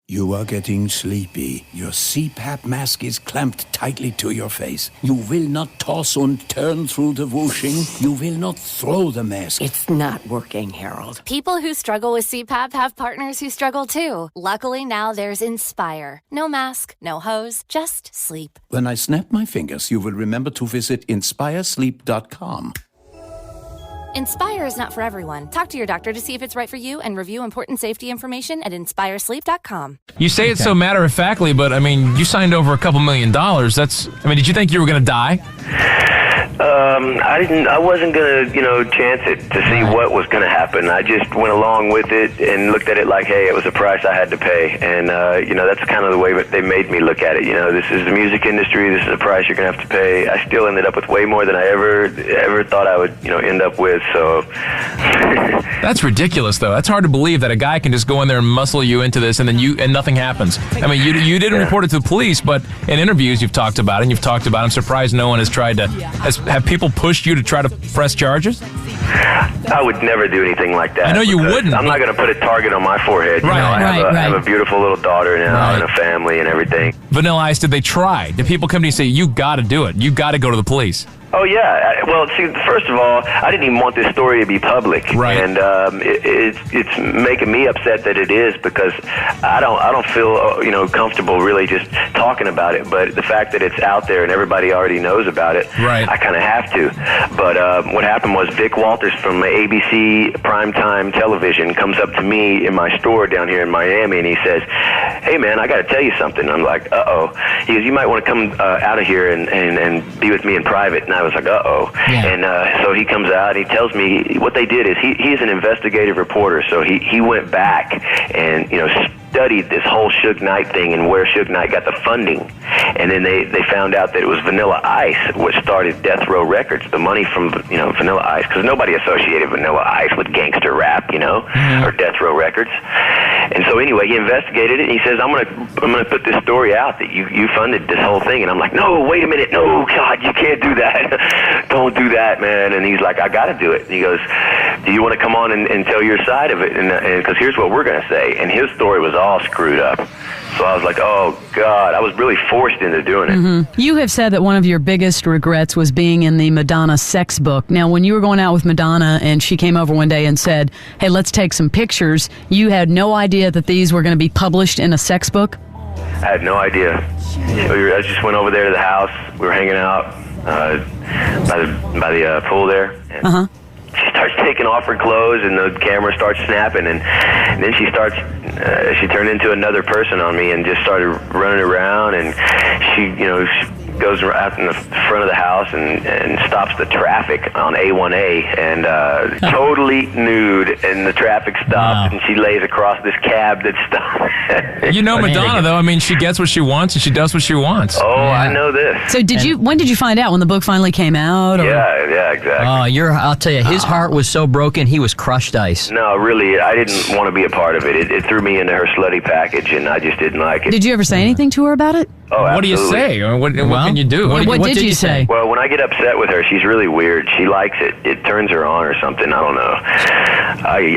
You are getting sleepy. Your CPAP mask is clamped tightly to your face. You will not toss and turn through the whooshing. You will not throw the mask. It's not working, Harold. People who struggle with CPAP have partners who struggle too. Luckily, now there's Inspire. No mask, no hose, just sleep. When I snap my fingers, you will remember to visit inspiresleep.com. Inspire is not for everyone. Talk to your doctor to see if it's right for you and review important safety information at inspiresleep.com. You say it so matter-of-factly, but, I mean, you signed over $2 million. Did you think you were going to die? I wasn't going to, chance it to see what was going to happen. I just went along with it and looked at it like, hey, it was a price I had to pay. And, that's kind of the way that they made me look at it. This is the music industry. This is a price you're going to have to pay. I still ended up with way more than I ever thought I would, end up with. So that's ridiculous, though. That's hard to believe that a guy can just go in there and muscle you into this and then nothing happens. I mean, you didn't report it to the police, but in interviews you've talked about it, and you've talked about it. I'm surprised no one has tried to... Have people pushed you to try to press charges? I would never do anything like that. I know you wouldn't. I'm not going to put a target on my forehead. Right, I have a beautiful little daughter now and a family and everything. Vanilla Ice, did they try? Did people come to you and say, you got to do it? You got to go to the police? Oh, yeah. Well, see, first of all, I didn't even want this story to be public. Right. And it's making me upset that it is, because I don't feel, comfortable really just talking about it. But the fact that it's out there and everybody already knows about it, right. I kind of have to. But what happened was Vic Walters from ABC Primetime Television comes up to me in my store down here in Miami, and he says, hey, man, I got to tell you something. I'm like, uh-oh. He goes, you might want to come out of here and be with me in private. And I was like, uh-oh. Yeah. And so he comes out, and he tells me what they did is he's an investigative reporter, so he went back and, studied this whole Suge Knight thing and where Suge Knight got the funding. And then they found out that it was Vanilla Ice which started Death Row Records, the money from, Vanilla Ice, because nobody associated Vanilla Ice with gangster rap, or Death Row Records. And so anyway, he investigated it, and he says, I'm gonna put this story out that you funded this whole thing. And I'm like, no, wait a minute, no, God, you can't do that. Don't do that, man. And he's like, I gotta do it. And he goes, do you want to come on and tell your side of it? And because here's what we're gonna say. And his story was all screwed up. So I was like, oh, God, I was really forced into doing it. Mm-hmm. You have said that one of your biggest regrets was being in the Madonna sex book. Now, when you were going out with Madonna and she came over one day and said, hey, let's take some pictures, you had no idea that these were going to be published in a sex book? I had no idea. I just went over there to the house. We were hanging out by the pool there. And she starts taking off her clothes, and the camera starts snapping, and then she turned into another person on me and just started running around, and she goes out in the front of the house and stops the traffic on A1A, and totally nude, and the traffic stops, and she lays across this cab that stopped. Madonna, though, I mean, she gets what she wants, and she does what she wants. Oh, yeah. I know this. So when did you find out? When the book finally came out? Or? Yeah, exactly. I'll tell you, his heart was so broken, he was crushed ice. No, really, I didn't want to be a part of it. It threw me into her slutty package, and I just didn't like it. Did you ever say anything to her about it? Oh, absolutely. What do you say? What can you do? What did you say? Well, when I get upset with her, she's really weird. She likes it. It turns her on or something. I don't know.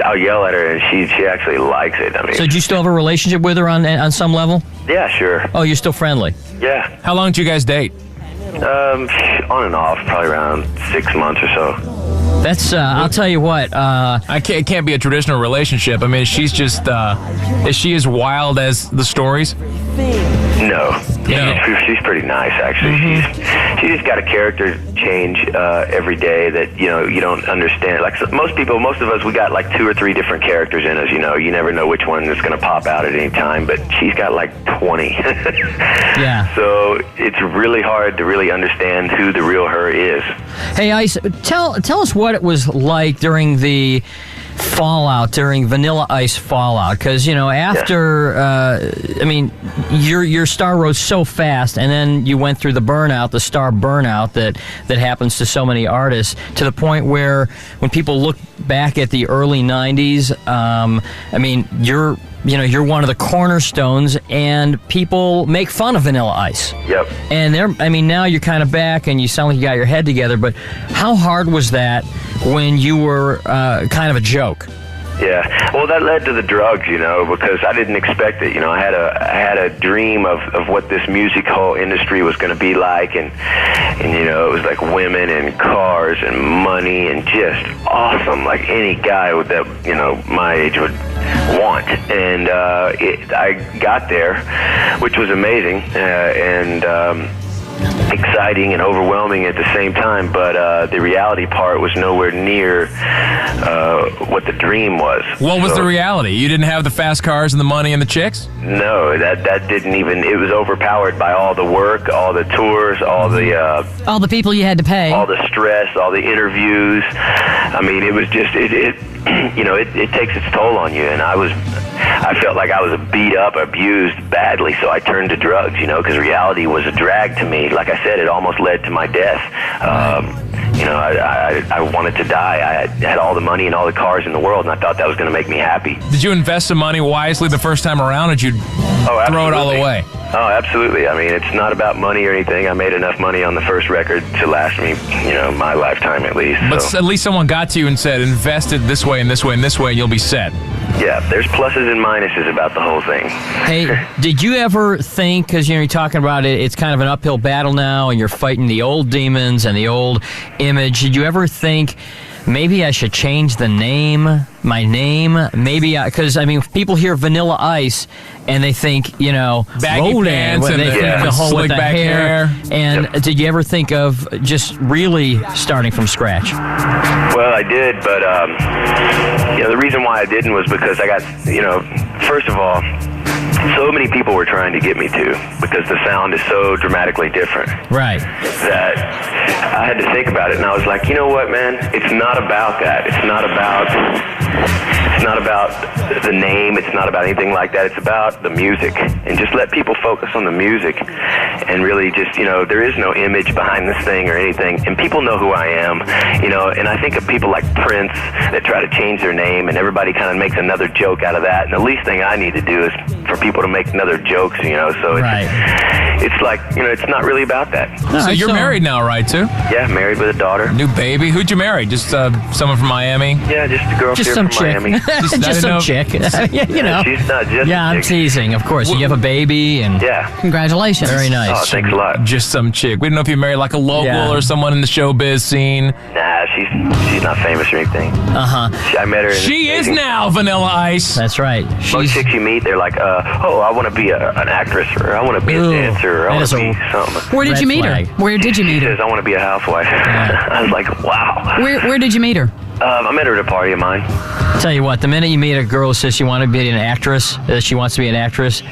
I'll yell at her, and she actually likes it. I mean, so did you still have a relationship with her on some level? Yeah, sure. Oh, you're still friendly? Yeah. How long did you guys date? On and off, probably around 6 months or so. That's, I'll tell you what. It can't be a traditional relationship. I mean, she's just, is she as wild as the stories? No. She's pretty nice, actually. Mm-hmm. She's just got a character change every day that, you don't understand. Like most of us, we got like 2 or 3 different characters in us, You never know which one is going to pop out at any time, but she's got like 20. Yeah. So it's really hard to really understand who the real her is. Hey, Ice, tell us what it was like during the fallout, during Vanilla Ice fallout, because after your star rose so fast, and then you went through the star burnout that happens to so many artists, to the point where when people look back at the early 90s, you're one of the cornerstones, and people make fun of Vanilla Ice. Yep. And now you're kind of back, and you sound like you got your head together, but how hard was that when you were kind of a joke? Yeah. Well, that led to the drugs, because I didn't expect it. I had a dream of what this music whole industry was going to be like, and it was like women and cars and money and just awesome, like any guy that my age would want. And I got there, which was amazing and exciting and overwhelming at the same time, but the reality part was nowhere near what the dream was. What was the reality? You didn't have the fast cars and the money and the chicks? No, that didn't even. It was overpowered by all the work, all the tours, all the people you had to pay, all the stress, all the interviews. I mean, it was just it takes its toll on you, and I felt like I was beat up, abused badly, so I turned to drugs, because reality was a drag to me. Like I said, it almost led to my death. I wanted to die. I had all the money and all the cars in the world, and I thought that was going to make me happy. Did you invest some money wisely the first time around, or did you throw it all away? Oh, absolutely. I mean, it's not about money or anything. I made enough money on the first record to last me, my lifetime at least. But at least someone got to you and said, invest it this way and this way and this way, and you'll be set. Yeah, there's pluses and minuses about the whole thing. Hey, did you ever think, because you're talking about it, it's kind of an uphill battle now, and you're fighting the old demons and the old image. Did you ever think, maybe I should change the name, my name? Maybe, because, people hear Vanilla Ice, and they think, baggy Roland, pants and they think the whole slick with the back hair. And did you ever think of just really starting from scratch? Well, I did, but the reason why I didn't was because I got, first of all, so many people were trying to get me to, because the sound is so dramatically different. Right. That I had to think about it, and I was like, you know what, man? It's not about that. It's not about the name. It's not about anything like that. It's about the music, and just let people focus on the music, and really just, there is no image behind this thing or anything, and people know who I am, and I think of people like Prince that try to change their name, and everybody kind of makes another joke out of that, and the least thing I need to do is for people to make another jokes, so it's like, it's not really about that. So you're married now, right, too? Yeah, married with a daughter. New baby. Who'd you marry? Just someone from Miami? Yeah, just a girl just here some from chick. Miami. Just some chick. She's not just Yeah, I'm teasing, of course. You have a baby, and Congratulations. Very nice. Oh, thanks a lot. Just some chick. We didn't know if you married like a local or someone in the showbiz scene. Nah, she's not famous or anything. I met her. She is now Vanilla Ice. That's right. Most chicks you meet, they're like, I want to be an actress, or I want to be a dancer, or I want to be something. Where did you meet her? Where did you meet her? She says, I want to be a housewife. I was like, wow. Where did you meet her? I met her at a party of mine. Tell you what, the minute you meet a girl who says she wants to be an actress,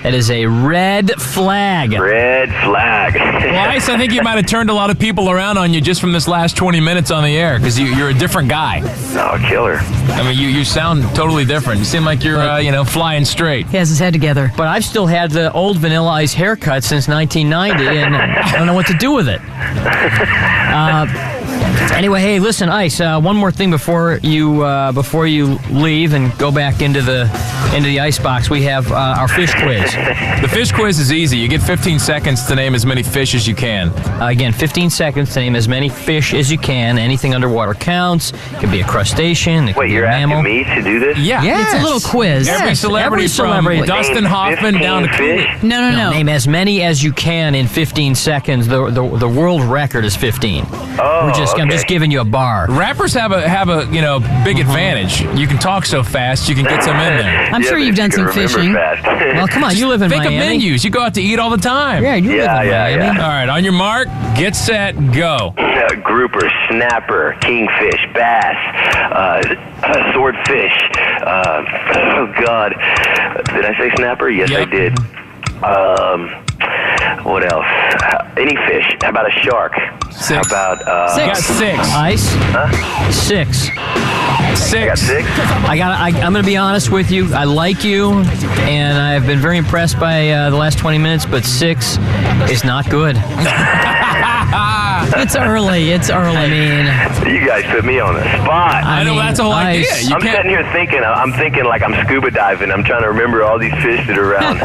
that is a red flag. Red flag. Well, Ice, I think you might have turned a lot of people around on you just from this last 20 minutes on the air, because you're a different guy. No, killer. I mean, you sound totally different. You seem like you're, flying straight. He has his head together. But I've still had the old Vanilla Ice haircut since 1990, and I don't know what to do with it. Anyway, hey, listen, Ice. One more thing before you leave and go back into the ice box. We have our fish quiz. The fish quiz is easy. You get 15 seconds to name as many fish as you can. Again, 15 seconds to name as many fish as you can. Anything underwater counts. It can be a crustacean. It Wait, can be you're a mammal. asking me to do this? Yeah. It's a little quiz. Every celebrity from Dustin Hoffman down to fish? No. Name as many as you can in 15 seconds. The world record is 15. Oh, I'm just giving you a bar. Rappers have a big advantage. You can talk so fast, you can get some in there. I'm sure you've done some fishing. Well, come on, you live in Think Miami. of menus. You go out to eat all the time. Yeah, you live in Miami. Yeah. All right, on your mark, get set, go. Grouper, snapper, kingfish, bass, swordfish. Oh God, did I say snapper? Yes, Yep. I did. What else? Any fish? How about a shark? 6. How about You got 6. Ice? Huh? 6. I got 6. I'm going to be honest with you. I like you, and I've been very impressed by the last 20 minutes, but 6 is not good. It's early. I mean, You guys put me on the spot. I know, that's the whole idea. Ice. You I'm can't. sitting here thinking. I'm thinking like I'm scuba diving. I'm trying to remember all these fish that are around.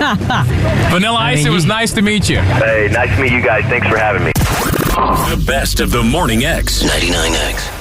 Vanilla Ice, it was nice to meet you. Hey, nice to meet you guys. Thanks for having me. The best of the Morning X. 99X.